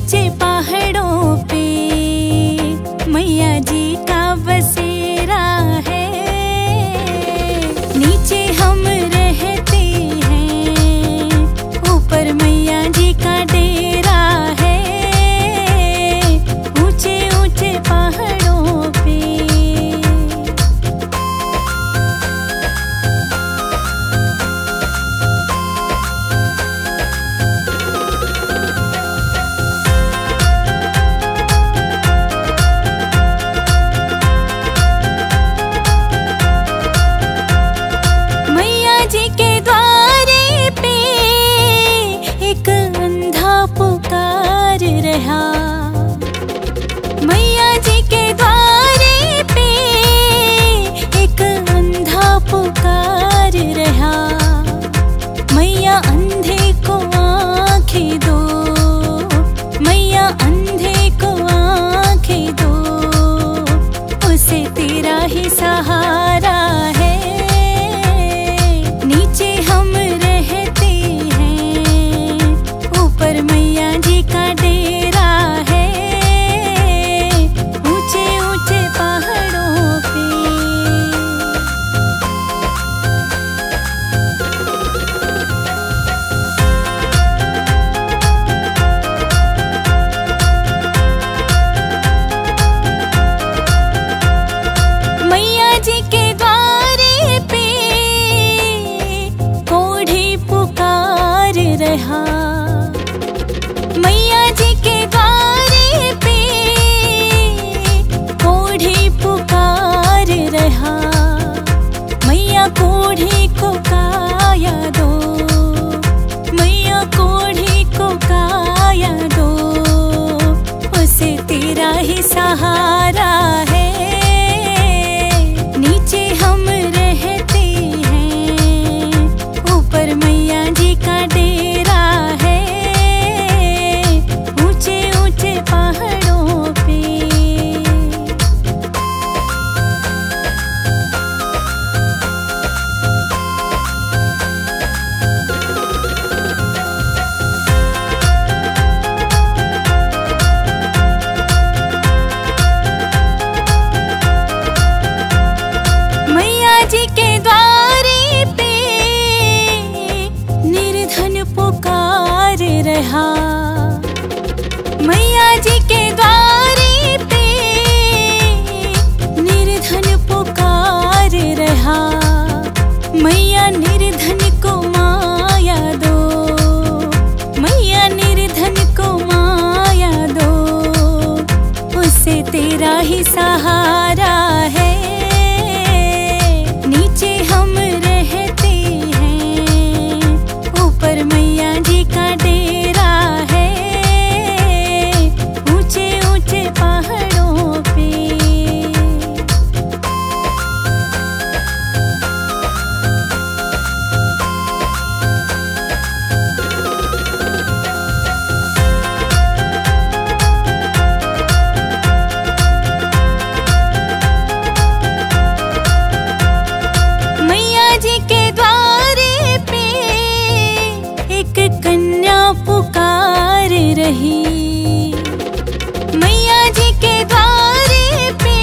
ऊंचे पहाड़ों पे मैया जी का बसेरा है। नीचे हम रहते हैं, ऊपर मैया जी का डेरा है। ऊंचे ऊंचे पहाड़ों पे मैया जी के द्वारे पे एक अंधा पुकार रहा। मैया अंधे को आँखें दो, मैया अंधे को आँखें दो, उसे तेरा ही सहारा है। नीचे हम रहते हैं, ऊपर मैया जी का डेरा है। ऊंचे ऊंचे पहाड़ों पे मैया जी के द्वारे पे कोढ़ी पुकार रहा। मैया जी के द्वारे पे कोढ़ी पुकार रहा। मैया कोढ़ी को काया दो, मैया कोढ़ी को काया दो, उसे तेरा ही सहारा है। नीचे हम रहते हैं, ऊपर मैया जी का डेरा है। ऊंचे ऊंचे पहाड़ों पे मैया जी के द्वारे पे निर्धन पुकार रहा। मैया जी के द्वारे पे निर्धन पुकार रहा। मैया निर्धन को माया दो, मैया निर्धन को माया दो, उसे तेरा ही सहारा है। नीचे हम रहते हैं, ऊपर मैया जी का डेरा है। ऊंचे ऊंचे पहाड़ों पे मैया जी के द्वारे पे एक कन्या पुकार रही। मैया जी के द्वारे पे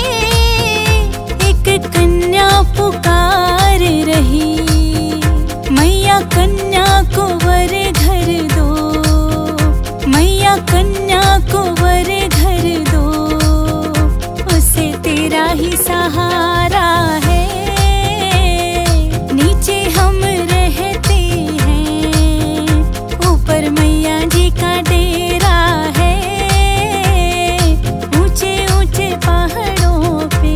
एक कन्या पुकार रही। मैया कन्या को वर घर दो, मैया कन्या को वर घर दो, उसे तेरा ही सहारा है। नीचे हम रहते हैं, ऊपर मैया जी का डेरा है। ऊंचे ऊंचे पहाड़ों पे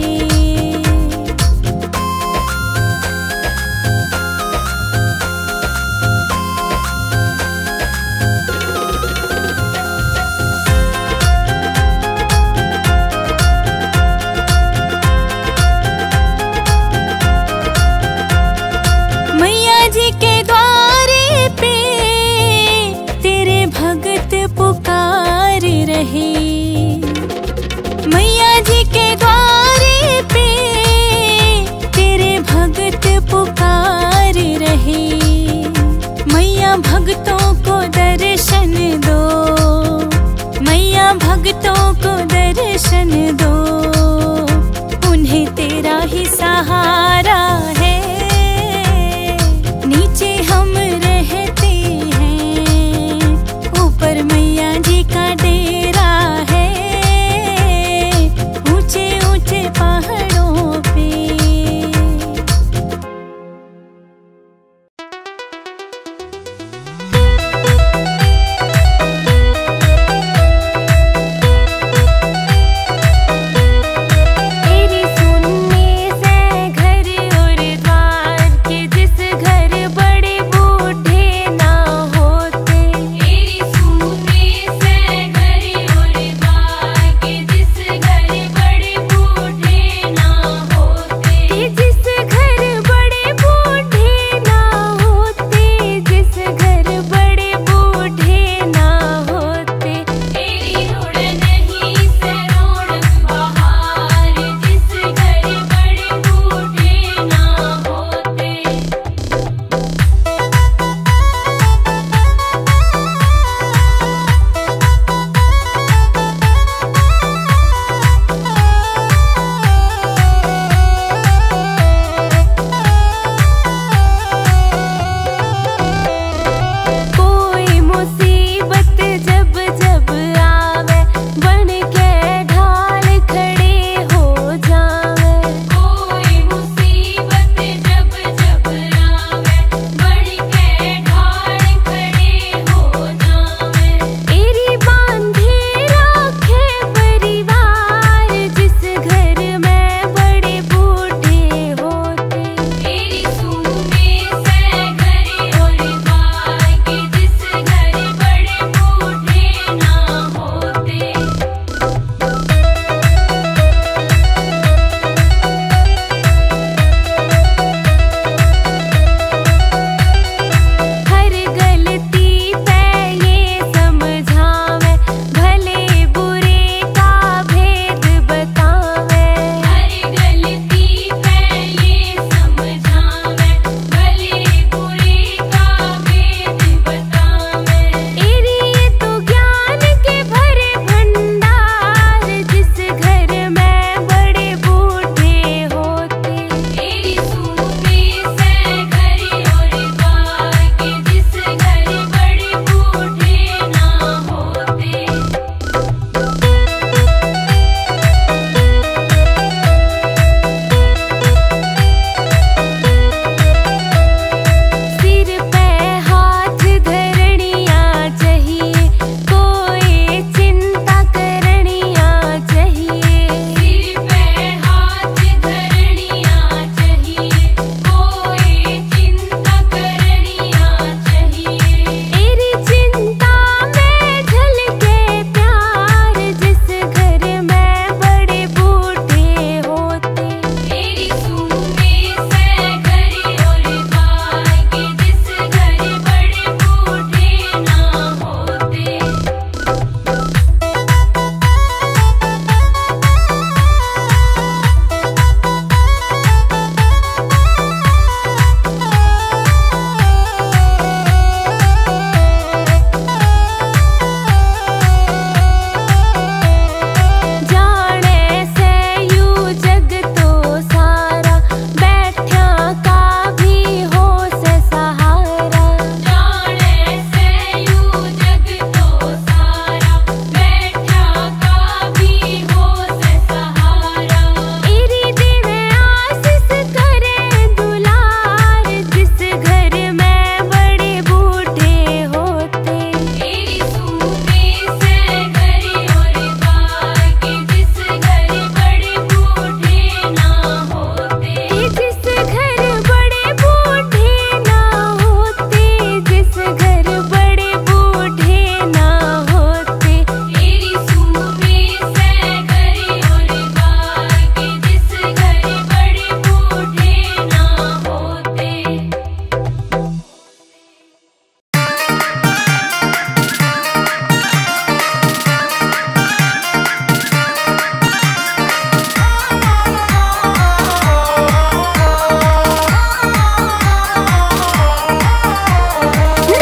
भक्तों को दर्शन दो, उन्हें तेरा ही सहारा है। नीचे हम रहते हैं, ऊपर मैया जी का डेरा है, ऊंचे ऊंचे पहाड़ों पे।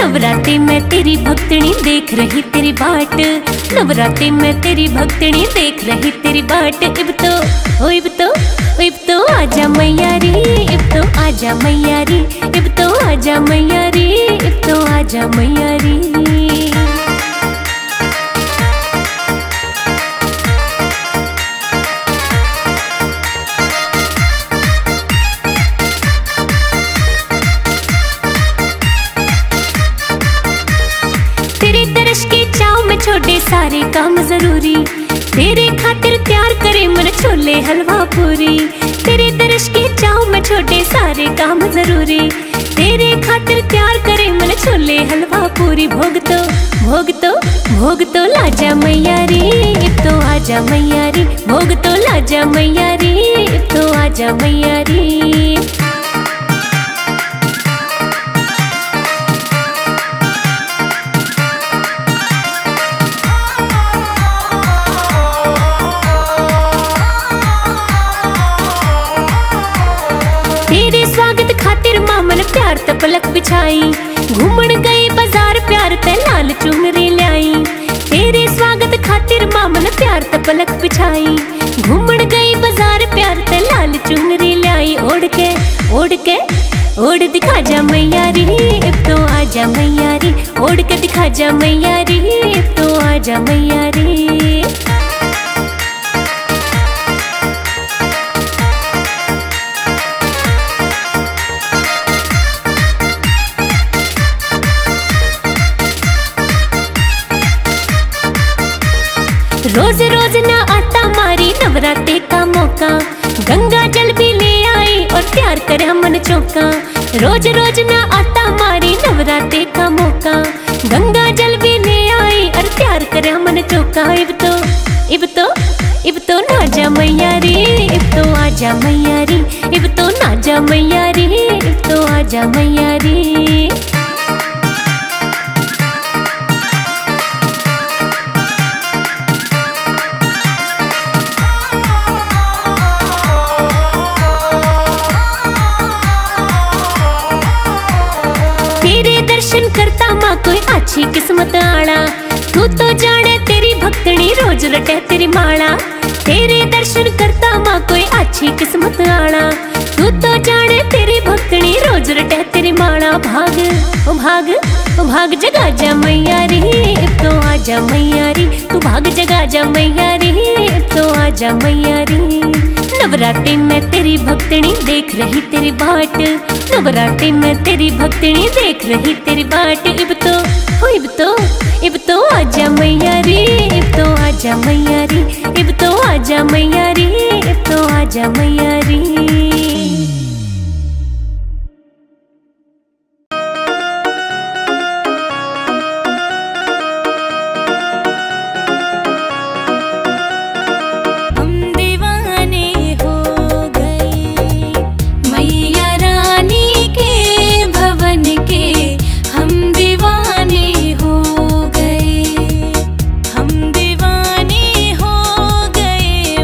नवरात्रि में तेरी भक्ति भक्तनी देख रही तेरी बाट, नवरात्रि में तेरी भक्तनी देख रही तेरी बाट। इब तो आजा मैया रे, इब तो आजा मैया रे, इब तो आजा मैया रे, इब तो आजा मैया रे। छोटे सारे काम जरूरी, तेरे खातिर तैयार करे मन छोले हलवा पूरी। तेरे दर्श की चाव में छोटे सारे काम जरूरी, तेरे खातिर तैयार करे मन छोले हलवा पूरी। भोग तो लाजा मैया रे, इब तो आजा मैया रे, भोग तो लाजा मैया रे, इब तो आजा मैया रे। प्यार ते पलक बिछाई, घूमन गई बाजार प्यार ते लाल चुनरी लाई। तेरे स्वागत खातिर मामन प्यार ते पलक बिछाई, घूमन गई बाजार प्यार ते लाल चुनरी लाई। ओढ़ दिखा जा मैया रे, इब तो आजा मैया रे, ओढ़ के दिखा जा मैया रे, इब तो आजा मैया रे। रोज रोज ना आता मारी नवरात्रि का मौका, गंगा जल भी ले आई और तैयार करे हमन चौका। रोज रोज ना आता मारी नवरात्रि का मौका, गंगा जल भी ले आई और तैयार करे हमन चौका। इब तो ना जा मैया रे, इब तो आजा मैया रे, इब तो ना जा मैया रे, इब तो आजा मैया रे। दर्शन करता माँ कोई अच्छी किस्मत आड़ा, तू तो जाने तेरी भक्तनी रोज रटे तेरी माला। तेरे दर्शन करता माँ कोई अच्छी किस्मत आड़ा, तू तो जाने तेरी भक्तनी रोज रटे तेरी माला। भाग जगा जा मैया रे, इब तो आजा मैया रे, तू भाग जगा जा मैया रे, इब तो आजा मैया रे। नवरात्रि में तेरी भक्तनी देख रही तेरी बाट, नवरात्रि में तेरी भक्तनी देख रही तेरी बाट। इब तो आजा मैया रे, इब तो आजा मैया रे, इब तो आजा मैया रे, इब तो आजा मैया रे।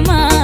माँ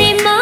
रे माँ